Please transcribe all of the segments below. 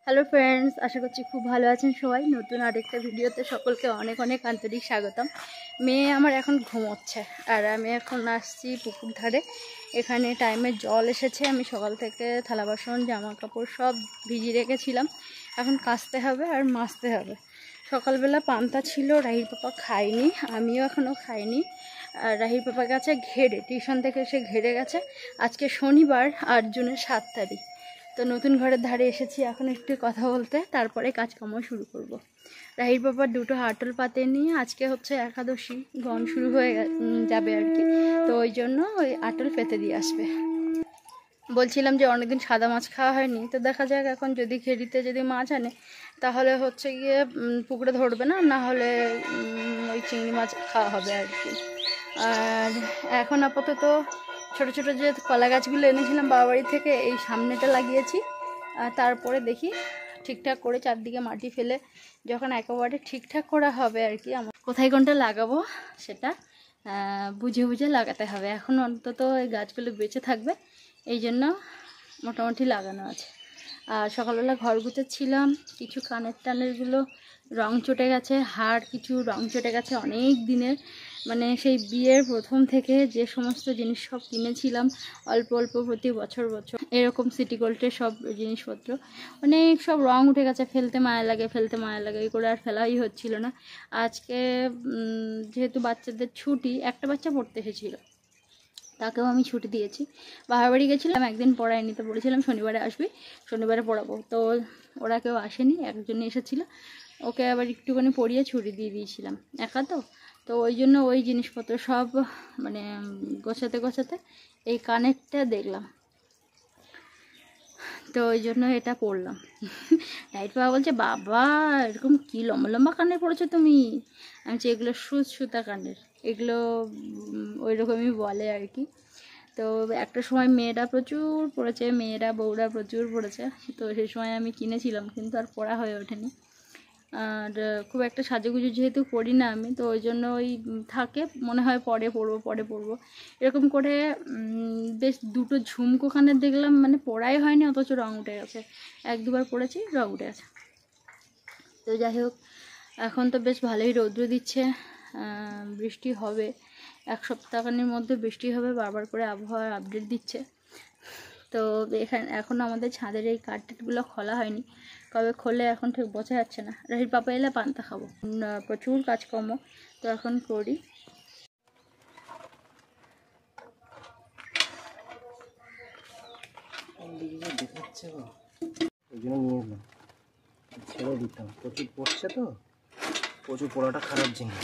Hello friends, আশা করছি খুব ভালো আছেন সবাই। নতুন আরেকটা ভিডিওতে সকলকে অনেক অনেক আন্তরিক স্বাগতম। মেয়ে আমার এখন ঘুমোচ্ছে আর আমি এখন আসছি পুকুর ধারে। এখানে টাইমে জল এসেছে, আমি সকাল থেকে থালা বাসন জামা কাপড় সব ভিজিয়ে রেখেছিলাম। এখন কাচতে হবে আর মাজতে হবে। সকালবেলা পান্তা ছিল, রাহির পাপা খায়নি, আমিও এখনও খাইনি। আর রাহির পাপা গেছে ঘেরে, টিউশন থেকে এসে ঘেরে গেছে। আজকে শনিবার, 8 জুনের 7 তারিখ। তো নতুন ঘরের ধারে এসেছি এখন একটু কথা বলতে, তারপরে কাজকর্ম শুরু করব। রাহির বাবার দুটো আটল পাতে নিয়ে আজকে হচ্ছে একাদশী, গণ শুরু হয়ে যাবে আর কি। তো ওই জন্য ওই আটল পেতে দিয়ে আসবে। বলছিলাম যে অনেকদিন সাদা মাছ খাওয়া হয়নি, তো দেখা যাক এখন যদি ঘেরিতে যদি মাছ আনে তাহলে হচ্ছে গিয়ে পুকুরে ধরবে না, না হলে ওই চিংড়ি মাছ খাওয়া হবে আর কি। আর এখন আপাতত ছোট ছোট যে কলা গাছগুলো এনেছিলাম বাবা বাড়ি থেকে, এই সামনেটা লাগিয়েছি। তারপরে দেখি ঠিকঠাক করে চারদিকে মাটি ফেলে যখন একেবারে ঠিকঠাক করা হবে আর কি, আমার কোথায় কোনটা লাগাবো সেটা বুঝে বুঝে লাগাতে হবে। এখন অন্তত এই গাছগুলো বেঁচে থাকবে, এই জন্য মোটামুটি লাগানো আছে। আর সকালবেলা ঘর গুছাচ্ছিলাম, কিছু কানের টানেরগুলো রং চটে গেছে, হাড় কিছু রং চটে গেছে অনেক দিনের, মানে সেই বিয়ের প্রথম থেকে যে সমস্ত জিনিস সব কিনেছিলাম অল্প অল্প প্রতি বছর বছর এরকম সিটি গোল্ডের সব জিনিসপত্র, অনেক সব রং উঠে গেছে। ফেলতে মায়া লাগে, ফেলতে মায়া লাগে, এই করে আর ফেলাই হচ্ছিল না। আজকে যেহেতু বাচ্চাদের ছুটি, একটা বাচ্চা পড়তে এসেছিলো, তাকেও আমি ছুটি দিয়েছি। বাবার বাড়ি গেছিলাম, একদিন পড়ায়নি, তো বলেছিলাম শনিবারে আসবি, শনিবারে পড়াবো। তো ওরা কেউ আসেনি, একজনই এসেছিলো, ওকে আবার একটুখানি পড়িয়ে ছুটি দিয়ে দিয়েছিলাম, একা তো। তো ওই জন্য ওই জিনিসপত্র সব মানে গোছাতে গোছাতে এই কানেরটা দেখলাম, তো ওই জন্য এটা পড়লাম। রাইট বাবা বলছে, বাবা এরকম কি লম্বা লম্বা কানের পড়েছো তুমি? আমি বলছি এগুলো সুতা কানের, এগুলো ওই রকমই বলে আর কি। তো একটা সময় মেয়েরা প্রচুর পড়েছে, মেয়েরা বউরা প্রচুর পড়েছে, তো সেই সময় আমি কিনেছিলাম, কিন্তু আর পড়া হয়ে ওঠেনি। আর খুব একটা সাজুগুজু যেহেতু করি না আমি, তো ওই জন্য ওই থাকে, মনে হয় পরে পড়বো এরকম করে। বেশ দুটো ঝুমকো কানের দেখলাম, মানে পড়াই হয়নি, অথচ রং উঠে গেছে। 1-2 বার পড়েছি, রং উঠে গেছে। তো যাই হোক, এখন তো বেশ ভালোই রৌদ্র দিচ্ছে, বৃষ্টি হবে, 1 সপ্তাহখানির মধ্যে বৃষ্টি হবে, বারবার করে আবহাওয়ার আপডেট দিচ্ছে। তো এখানে এখন আমাদের ছাদের এই কার্টেটগুলো খোলা হয়নি, কবে খোলে এখন ঠিক বোঝা যাচ্ছে না। রাহির পাপা এলে পান্তা খাবো, প্রচুর কাজকর্ম তো এখন করি। ছেড়ে দিতাম, প্রচুর পড়ছে তো, প্রচুর পড়াটা খারাপ জিনিস।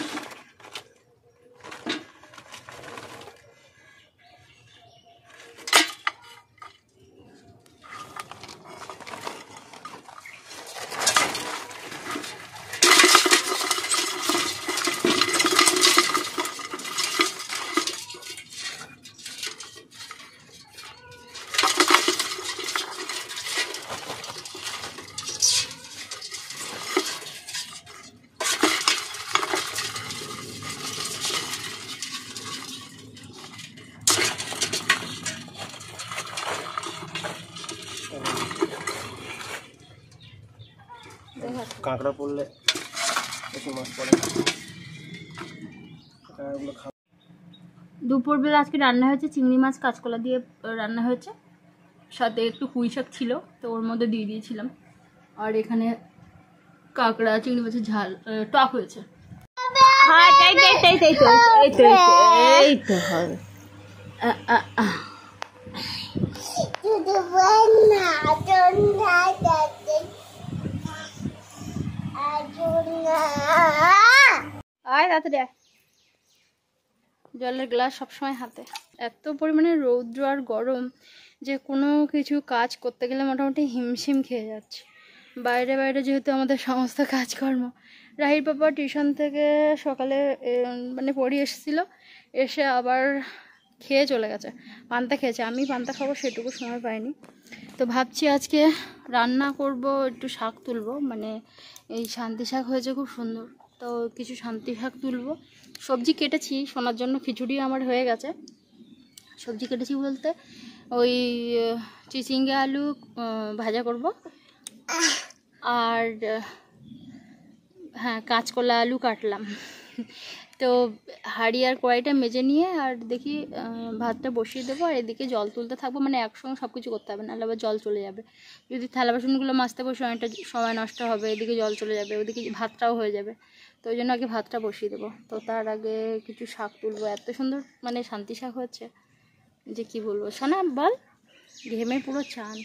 কাঁকড়া পড়লে একটু মাছ পড়ে। দুপুরবেলা আজকে রান্না হয়েছে চিংড়ি মাছ কাঁচকলা দিয়ে রান্না হয়েছে, সাথে একটু পুঁই শাক ছিল, তো ওর মধ্যে দিয়ে দিয়েছিলাম। আর এখানে কাঁকড়া চিংড়ি মাছের ঝাল টক হয়েছে। এই তো হবে। জলের গ্লাস সবসময় হাতে। এত পরিমাণে রৌদ্র আর গরম যে কোনো কিছু কাজ করতে গেলে মোটামুটি হিমশিম খেয়ে যাচ্ছে। বাইরে বাইরে যেহেতু আমাদের সমস্ত কাজকর্ম। রাহির পাপা টিউশন থেকে সকালে মানে পড়িয়ে এসেছিলো, এসে আবার খেয়ে চলে গেছে, পান্তা খেয়েছে। আমি পান্তা খাবো সেটুকু সময় পাইনি। তো ভাবছি আজকে রান্না করব, একটু শাক তুলবো, মানে এই শান্তি শাক হয়েছে খুব সুন্দর, তো কিছু শান্তি শাক তুলবো। সবজি কেটেছি শোনার জন্য, খিচুড়ি আমার হয়ে গেছে। সবজি কেটেছি বলতে ওই চিচিঙ্গে আলু ভাজা করব, আর হ্যাঁ, কাঁচকলা আলু কাটলাম। তো হাঁড়ি আর কড়াইটা মেজে নিয়ে আর দেখি ভাতটা বসিয়ে দেবো, আর এদিকে জল তুলতে থাকবো। মানে একসঙ্গে সব কিছু করতে হবে, নাহলে আবার জল চলে যাবে। যদি থালা বাসনগুলো মাজতে বসে অনেকটা সময় নষ্ট হবে, এদিকে জল চলে যাবে, ওদিকে ভাতটাও হয়ে যাবে। তো ওই জন্য আগে ভাতটা বসিয়ে দেবো। তো তার আগে কিছু শাক তুলবো। এত সুন্দর মানে শান্তি শাক হচ্ছে যে কি বলবো। শোনা বল, ঘেমে পুরো চান।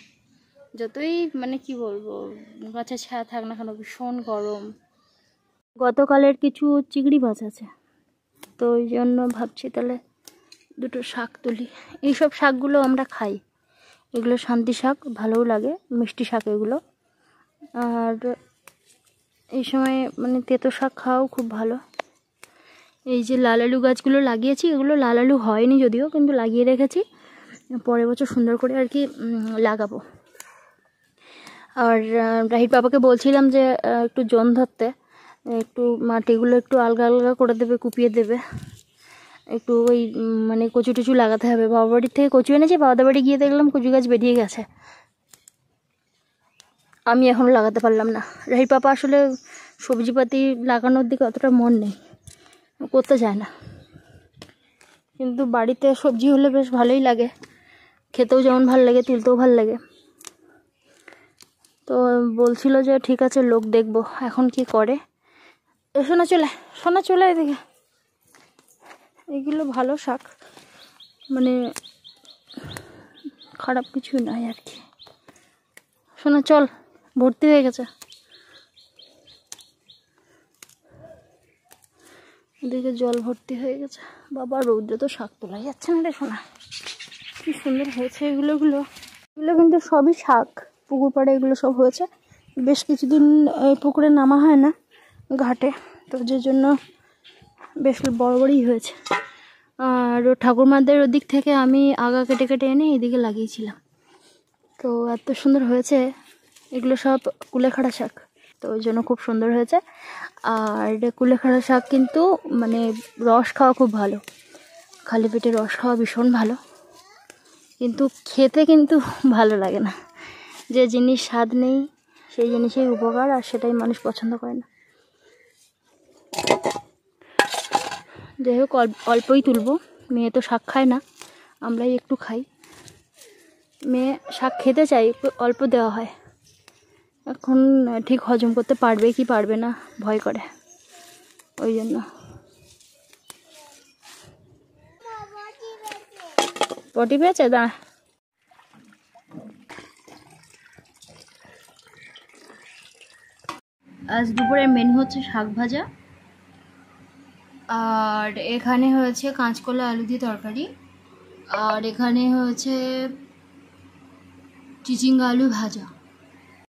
যতই মানে কি বলবো গাছে ছায়া থাক না কেন, ভীষণ গরম। গতকালের কিছু চিংড়ি মাছ আছে, তো ওই জন্য ভাবছি তাহলে দুটো শাক তুলি। এইসব শাকগুলো আমরা খাই, এগুলো শান্তি শাক, ভালোও লাগে, মিষ্টি শাক এগুলো। আর এই সময় মানে তেতো শাক খাওয়াও খুব ভালো। এই যে লাল আলু গাছগুলো লাগিয়েছি, এগুলো লাল আলু হয়নি যদিও, কিন্তু লাগিয়ে রেখেছি, পরের বছর সুন্দর করে আর কি লাগাবো। আর রাহির বাবাকে বলছিলাম যে একটু জন ধরতে, একটু মাটিগুলো একটু আলগা আলগা করে দেবে, কুপিয়ে দেবে, একটু ওই মানে কচু টচু লাগাতে হবে। বাবা বাড়ির থেকে কচু এনেছি, বাবাদের বাড়ি গিয়ে দেখলাম কচু গাছ বেরিয়ে গেছে, আমি এখনও লাগাতে পারলাম না। রাহির পাপা আসলে সবজিপাতি লাগানোর দিকে অতটা মন নেই, করতে চায় না। কিন্তু বাড়িতে সবজি হলে বেশ ভালোই লাগে, খেতেও যেমন ভালো লাগে, তুলতেও ভালো লাগে। তো বলছিল যে ঠিক আছে লোক দেখবো, এখন কি করে। সোনা চলে, সোনা চলে এদিকে। এগুলো ভালো শাক, মানে খারাপ কিছু নয় আর কি। সোনা চল, ভর্তি হয়ে গেছে। এদিকে জল ভর্তি হয়ে গেছে। বাবা রৌদ্রে তো শাক তোলা যাচ্ছে না রে সোনা। কি সুন্দর হয়েছে এগুলো কিন্তু সবই শাক, পুকুর পাড়ে এগুলো সব হয়েছে। বেশ কিছুদিন পুকুরে নামা হয় না ঘাটে, তো যে জন্য বেশ বড় বড়ই হয়েছে। আর ঠাকুরমাদের ওদিক থেকে আমি আগা কেটে কেটে এনে এদিকে লাগিয়েছিলাম, তো এত সুন্দর হয়েছে। এগুলো সব কুলেখাড়া শাক, তো ওই জন্য খুব সুন্দর হয়েছে। আর কুলেখাড়া শাক কিন্তু মানে রস খাওয়া খুব ভালো, খালি পেটে রস খাওয়া ভীষণ ভালো, কিন্তু খেতে কিন্তু ভালো লাগে না। যে জিনিস স্বাদ নেই সেই জিনিসের উপকার, আর সেটাই মানুষ পছন্দ করে না। যাই হোক, অল্পই তুলবো। মেয়ে তো শাক খায় না, আমরাই একটু খাই। মেয়ে শাক খেতে চাই, অল্প দেওয়া হয়। এখন ঠিক হজম করতে পারবে কি পারবে না ভয় করে, ওই জন্য। পটি পেয়েছে দা। আজ দুপুরের মেনু হচ্ছে শাক ভাজা, আর এখানে হয়েছে কাঁচকলা আলু দিয়ে তরকারি, আর এখানে হয়েছে চিচিঙ্গা আলু ভাজা।